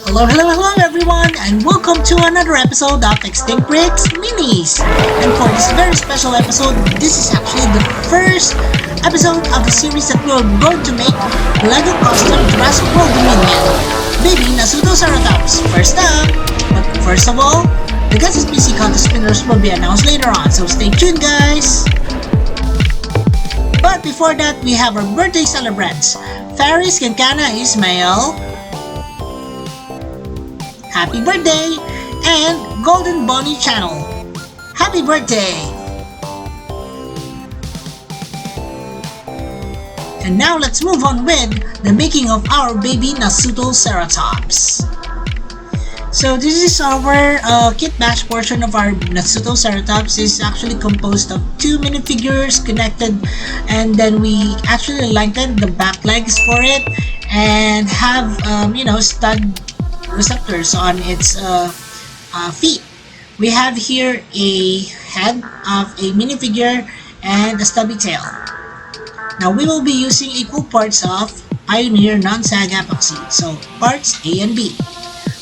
Hello everyone, and welcome to another episode of Extinct Bricks Minis. And for this very special episode, this is actually the first episode of the series that we're going to make LEGO custom Jurassic World Dominion, baby Nasutoceratops. First up, but first of all, the Guess PC contest winners will be announced later on, so stay tuned guys. But before that, we have our birthday celebrants. Faris Kankana Ismail, happy birthday! And Golden Bonnie Channel, happy birthday! And now let's move on with the making of our baby Nasutoceratops. So this is our kit bash portion of our Nasutoceratops. Is actually composed of two minifigures connected, and then we actually lengthened the back legs for it and have stud receptors on its feet. We have here a head of a minifigure and a stubby tail. Now we will be using equal parts of Pioneer non-sag epoxy, so parts A and B.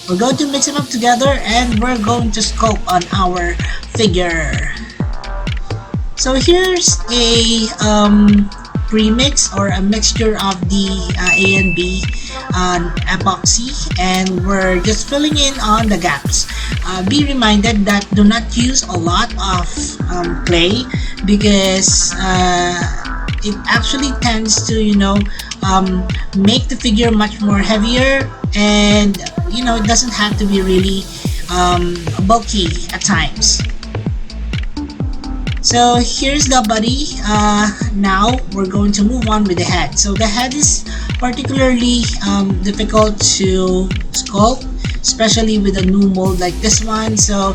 We're going to mix them up together and we're going to sculpt on our figure. So here's a premix or a mixture of the A and B epoxy, and we're just filling in on the gaps. Be reminded that do not use a lot of clay because it actually tends to make the figure much more heavier, and it doesn't have to be really bulky at times. So here's the body. Now we're going to move on with the head. So the head is particularly difficult to sculpt, especially with a new mold like this one. So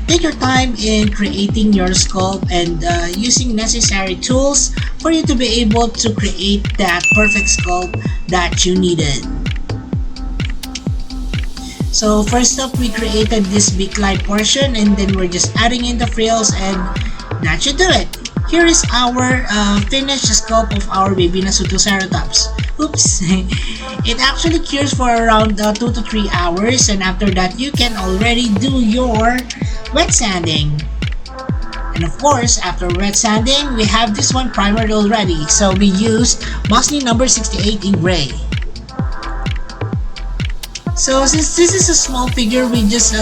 take your time in creating your sculpt and using necessary tools for you to be able to create that perfect sculpt that you needed. So first up, we created this beak-like portion, and then we're just adding in the frills, and that should do it. Here is our finished sculpt of our baby Nasutoceratops. Oops! It actually cures for around 2 to 3 hours, and after that you can already do your wet sanding. And of course, after wet sanding, we have this one primered already. So we used Mosley number 68 in gray. So since this is a small figure, we just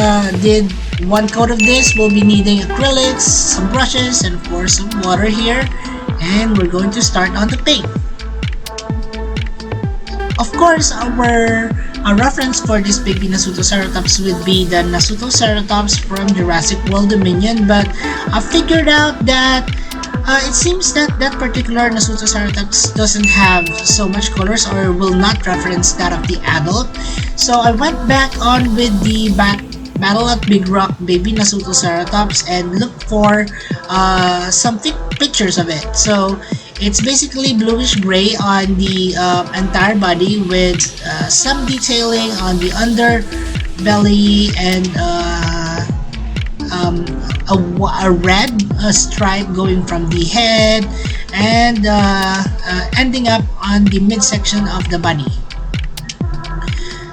did one coat of this. We'll be needing acrylics, some brushes, and of course some water here. And we're going to start on the paint. Of course, our reference for this baby Nasutoceratops would be the Nasutoceratops from Jurassic World Dominion, but I figured out that it seems that that particular Nasutoceratops doesn't have so much colors, or will not reference that of the adult. So I went back on with the Battle at Big Rock baby Nasutoceratops and looked for some pictures of it. So it's basically bluish gray on the entire body with some detailing on the underbelly and a red stripe going from the head and ending up on the midsection of the body.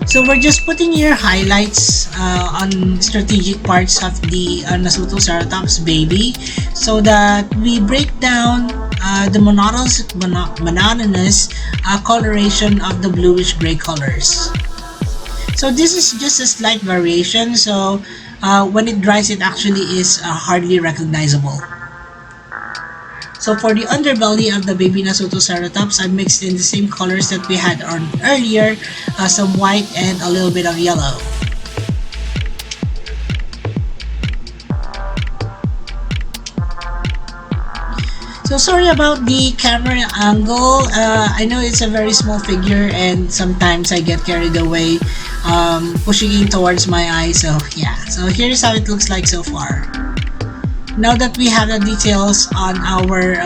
So we're just putting here highlights on strategic parts of the Nasutoceratops baby, so that we break down the monotonous coloration of the bluish gray colors. So this is just a slight variation, so when it dries, it actually is hardly recognizable. So for the underbelly of the baby Nasutoceratops, I mixed in the same colors that we had on earlier, some white and a little bit of yellow. So sorry about the camera angle. I know it's a very small figure and sometimes I get carried away pushing in towards my eye. So yeah, so here's how it looks like so far. Now that we have the details on our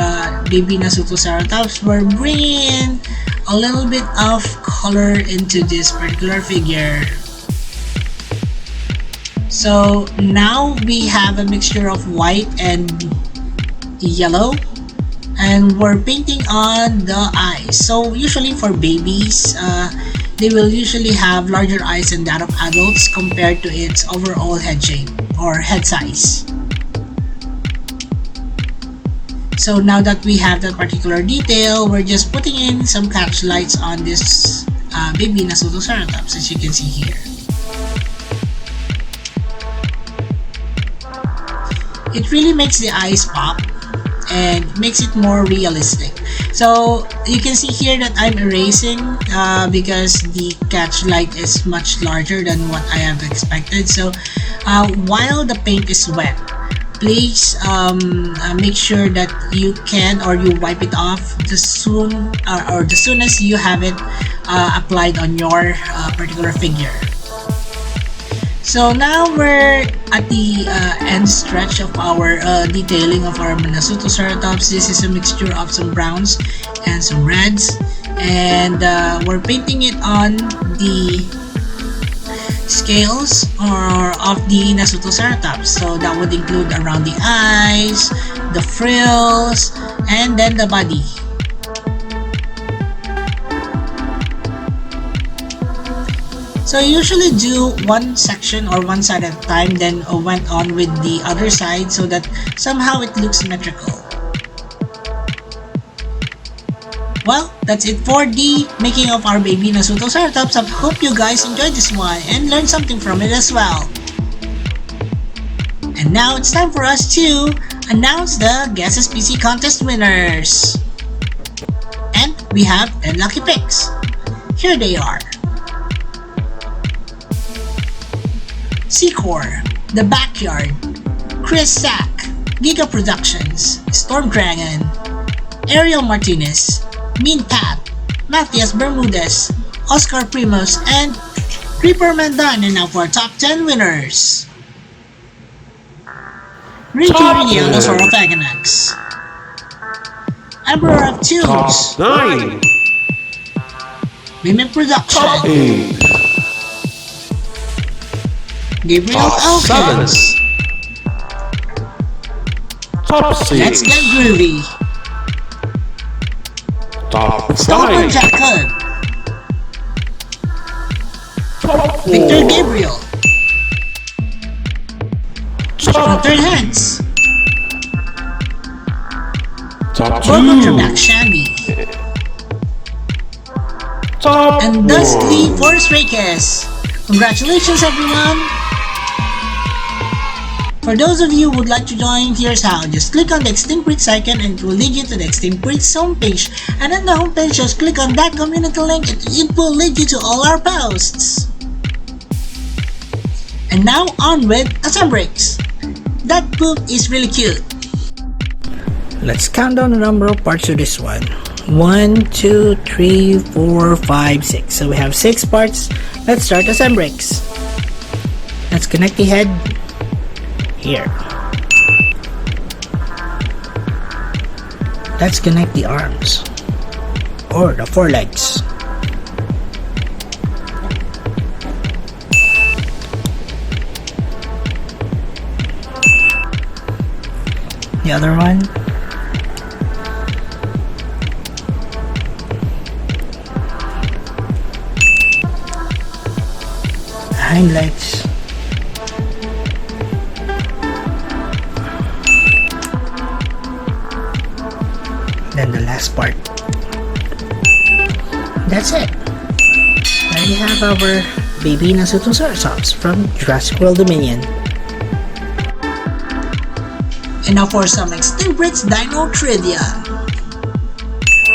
baby Nasutoceratops, we're bringing in a little bit of color into this particular figure. So now we have a mixture of white and yellow, and we're painting on the eyes. So usually for babies, they will usually have larger eyes than that of adults compared to its overall head shape or head size. So now that we have that particular detail, we're just putting in some catch lights on this baby Nasutoceratops, as you can see here. It really makes the eyes pop and makes it more realistic. So you can see here that I'm erasing because the catch light is much larger than what I have expected. So while the paint is wet, please make sure that you can or you wipe it off the soonest you have it applied on your particular figure. So now we're at the end stretch of our detailing of our Nasutoceratops. This is a mixture of some browns and some reds, and we're painting it on the scales of the Nasutoceratops. So that would include around the eyes, the frills, and then the body. So I usually do one section or one side at a time, then went on with the other side so that somehow it looks symmetrical. Well, that's it for the making of our baby Nasutoceratops. I hope you guys enjoyed this one and learned something from it as well. And now it's time for us to announce the Guess SPC contest winners. And we have 10 lucky picks. Here they are. Secor, The Backyard, Chris Sack, Giga Productions, Storm Dragon, Ariel Martinez, Mean Pat, Matthias Bermudez, Oscar Primos, and Creeper Mandan. And now for our top 10 winners. Ricky Dinosaur of Aganax, Emperor of Tunes, 9, Mimic Production, top 8, Gabriel top 7, Alphonse, top Let's 6, Get Groovy, top Stalker 5, Jacob, top Victor 4, Gabriel, top Third Hands, top Gorgon 2, Trebek Shandy, top and 1. Dusty Forrest Reyes. Congratulations, everyone! For those of you who would like to join, here's how. Just click on the Extinct Breeds icon and it will lead you to the Extinct Breeds homepage. And on the homepage, just click on that community link and it will lead you to all our posts. And now on with Assembrix. That poop is really cute. Let's count down the number of parts of this one. 1, 2, 3, 4, 5, 6. So we have 6 parts. Let's start Assembrix. Let's connect the head here. Let's connect the arms or the forelegs. The other one. Hind legs. Then the last part. That's it. There you have our baby Nasutoceratops from Jurassic World Dominion. And now for some Extinct Breeds Dino Trivia.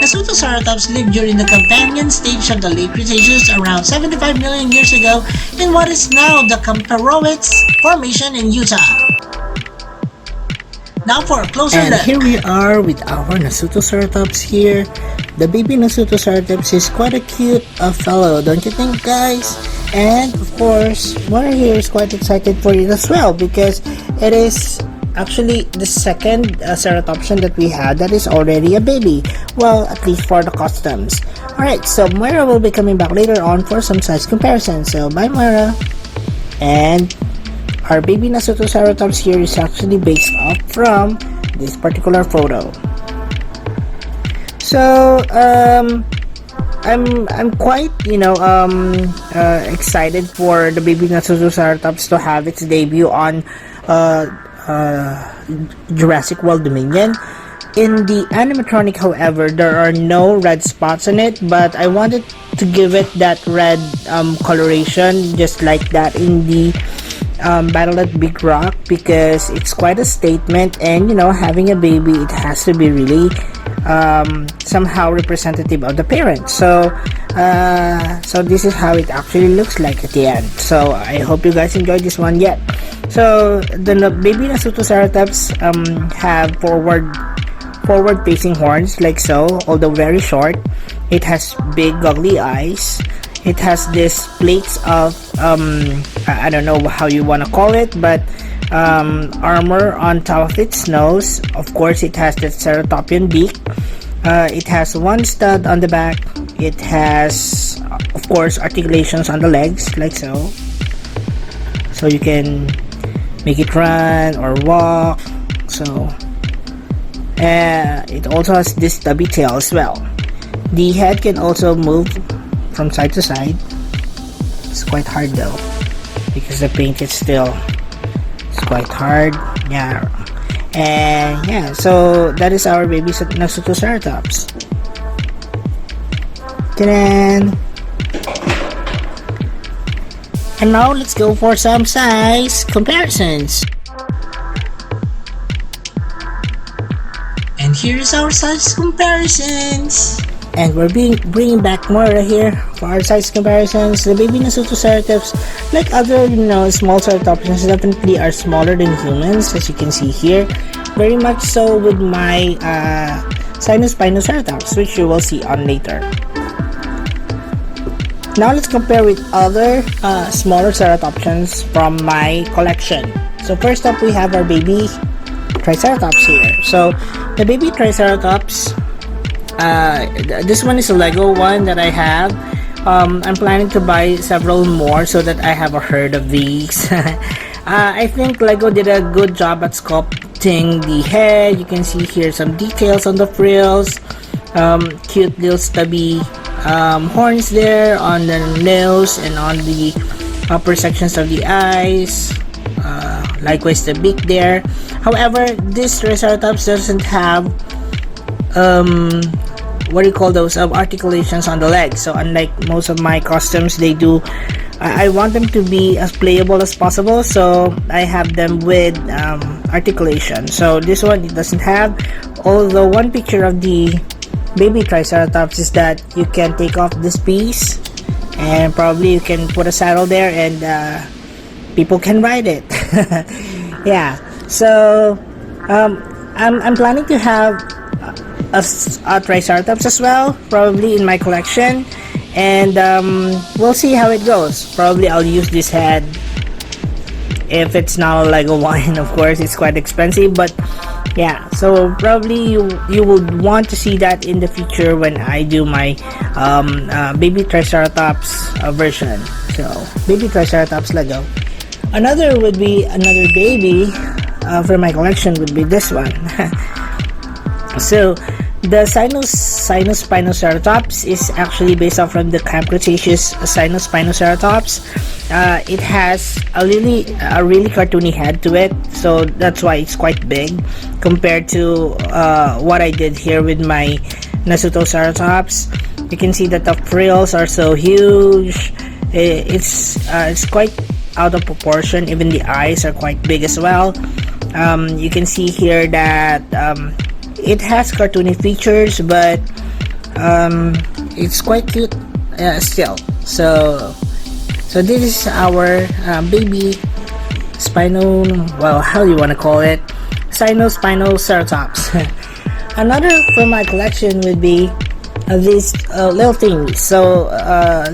Nasutoceratops lived during the Campanian stage of the late Cretaceous around 75 million years ago in what is now the Camperowitz Formation in Utah. Now for a closer look. And here we are with our Nasutoceratops here. The baby Nasutoceratops is quite a cute fellow, don't you think, guys? And of course, Mara here is quite excited for it as well because it is actually the second ceratopsian that we had that is already a baby. Well, at least for the customs. Alright, so Moira will be coming back later on for some size comparison. So bye, Moira. And our baby Nasutoceratops here is actually based off from this particular photo. So I'm quite excited for the baby Nasutoceratops to have its debut on Jurassic World Dominion. In the animatronic, however, there are no red spots on it, but I wanted to give it that red coloration, just like that in the Battle at Big Rock, because it's quite a statement, and having a baby, it has to be really somehow representative of the parents. So this is how it actually looks like at the end. So I hope you guys enjoyed this one yet. So the baby Nasutoceratops have forward facing horns like so, although very short. It has big goggly eyes. It has this plates of I don't know how you want to call it, but armor on top of its nose. Of course, it has the ceratopian beak. It has one stud on the back. It has, of course, articulations on the legs like so, so you can make it run or walk. So it also has this stubby tail as well. The head can also move from side to side. It's quite hard though, because the paint is still, it's quite hard. Yeah. And yeah, so that is our baby Nasutoceratops. Ta-da! And now let's go for some size comparisons. And here's our size comparisons. And we're bringing back more right here for our size comparisons. The baby Nasutoceratops, like other small ceratopsians, definitely are smaller than humans, as you can see here. Very much so with my Spinoceratops, which you will see on later. Now let's compare with other smaller ceratopsians from my collection. So first up, we have our baby Triceratops here. So the baby Triceratops, this one is a Lego one that I have. I'm planning to buy several more so that I have a herd of these. I think Lego did a good job at sculpting the head. You can see here some details on the frills, cute little stubby horns there on the nose and on the upper sections of the eyes. Likewise the beak there. However, this Triceratops doesn't have what do you call those, articulations on the legs. So unlike most of my costumes, they do, I want them to be as playable as possible, so I have them with articulation. So this one, it doesn't have, although one picture of the baby Triceratops is that you can take off this piece and probably you can put a saddle there and people can ride it. Yeah, so I'm planning to have a Triceratops as well, probably in my collection, and we'll see how it goes. Probably I'll use this head if it's not a Lego one. Of course, it's quite expensive, but yeah, so probably you would want to see that in the future when I do my baby Triceratops version. So baby Triceratops Lego. Another baby for my collection would be this one. So the Spinoceratops is actually based off from the Camp Cretaceous Spinoceratops. It has a really cartoony head to it, so that's why it's quite big compared to what I did here with my Nasutoceratops. You can see that the frills are so huge. It's quite out of proportion. Even the eyes are quite big as well. You can see here that it has cartoony features, but it's quite cute still. So this is our baby how do you want to call it? Spinoceratops. Another from my collection would be these little thingies. So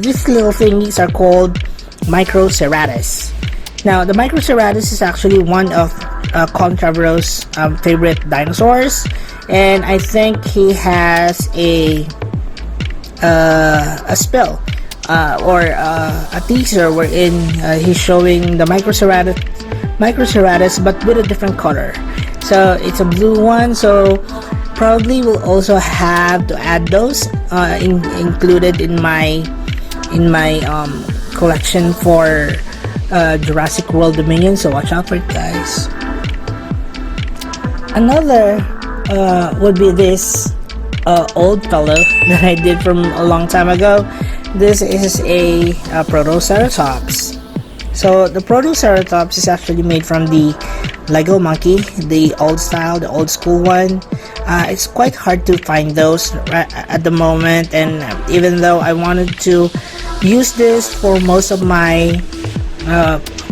these little thingies are called Microceratus. Now the Microceratus is actually one of Colin Trevorrow's favorite dinosaurs, and I think he has a spill or a teaser wherein he's showing the Microceratus but with a different color. So it's a blue one, so probably will also have to add those included in my collection for Jurassic World Dominion, so watch out for it, guys. Another would be this old fellow that I did from a long time ago. This is a Protoceratops. So the Protoceratops is actually made from the Lego monkey, the old style, the old school one. It's quite hard to find those at the moment, and even though I wanted to use this for most of my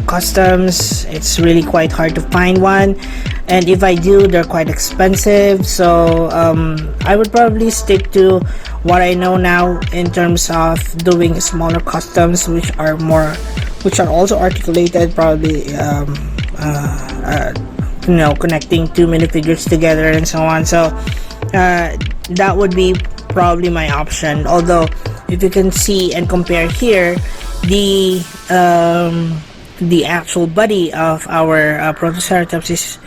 customs, it's really quite hard to find one, and if I do, they're quite expensive. So I would probably stick to what I know now in terms of doing smaller customs, which are also articulated, probably connecting two minifigures together and so on. So that would be probably my option. Although if you can see and compare here, the actual body of our Protoceratops is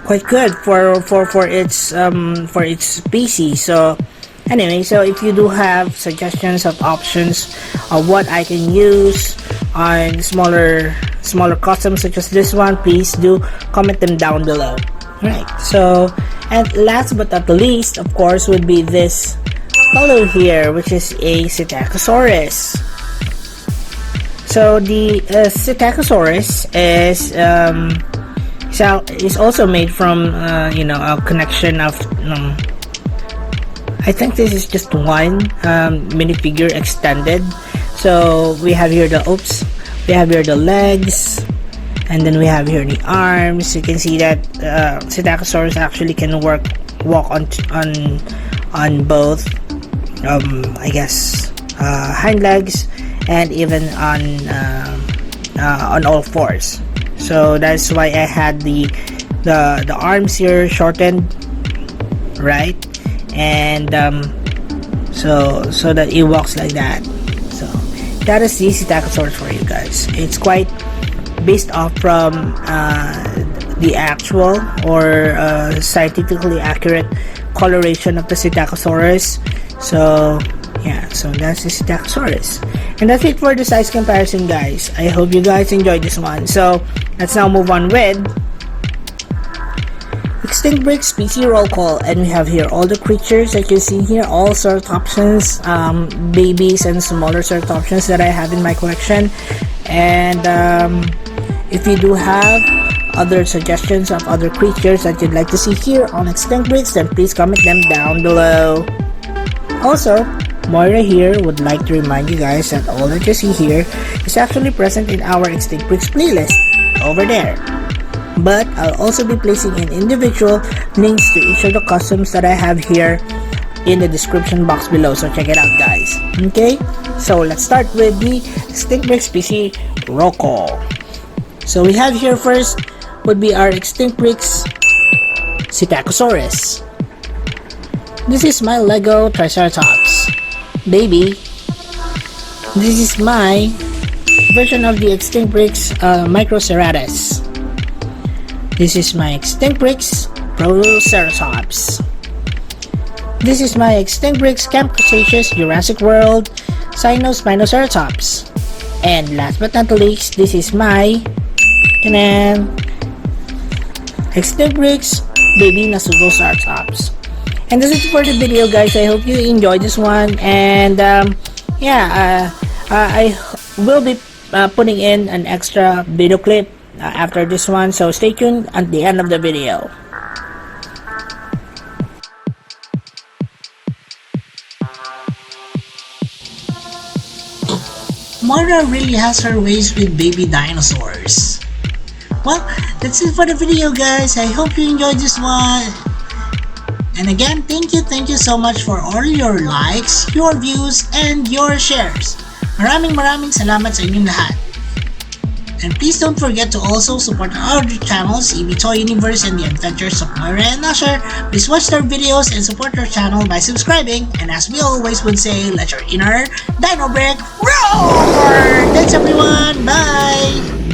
quite good for its species. So anyway, so if you do have suggestions of options of what I can use on smaller customs such as this one, please do comment them down below. Right, so, and last but not the least, of course, would be this fellow here, which is a Psittacosaurus. So the Psittacosaurus is also made from a connection of I think this is just one minifigure extended. So we have here the legs, and then we have here the arms. You can see that Psittacosaurus actually can walk on both I guess hind legs, and even on all fours. So that's why I had the arms here shortened, right? And so that it walks like that. So that is the Psittacosaurus for you guys. It's quite based off from the actual or scientifically accurate coloration of the Psittacosaurus. So yeah, so that's the Psittacosaurus. And that's it for the size comparison, guys. I hope you guys enjoyed this one. So let's now move on with Extinct Break Species Roll Call. And we have here all the creatures that you see here, all ceratopsians, babies and smaller ceratopsians that I have in my collection. And if you do have other suggestions of other creatures that you'd like to see here on Extinct Breaks, then please comment them down below. Also, Moira here would like to remind you guys that all that you see here is actually present in our Extinct Breaks playlist over there. But I'll also be placing in individual links to each of the customs that I have here in the description box below, so check it out, guys. Okay, so let's start with the Extinct Break Species Roll Call. So we have here first would be our Extinct Breaks Psittacosaurus. This is my Lego Triceratops baby. This is my version of the Extinct Breaks Microceratus. This is my Extinct Breaks Protoceratops. This is my Extinct Breaks Camp Cretaceous Jurassic World Spinoceratops. And last but not least, this is my Extinct Breaks Baby Nasutoceratops. And that's it for the video, guys. I hope you enjoyed this one. And I will be putting in an extra video clip after this one, so stay tuned at the end of the video. Moira really has her ways with baby dinosaurs. Well, that's it for the video, guys. I hope you enjoyed this one. And again, thank you so much for all your likes, your views, and your shares. Maraming salamat sa inyong lahat. And please don't forget to also support our other channels, EB Toy Universe and the Adventures of Moira and Nasher. Please watch their videos and support our channel by subscribing. And as we always would say, let your inner dino break roar! Thanks everyone, bye!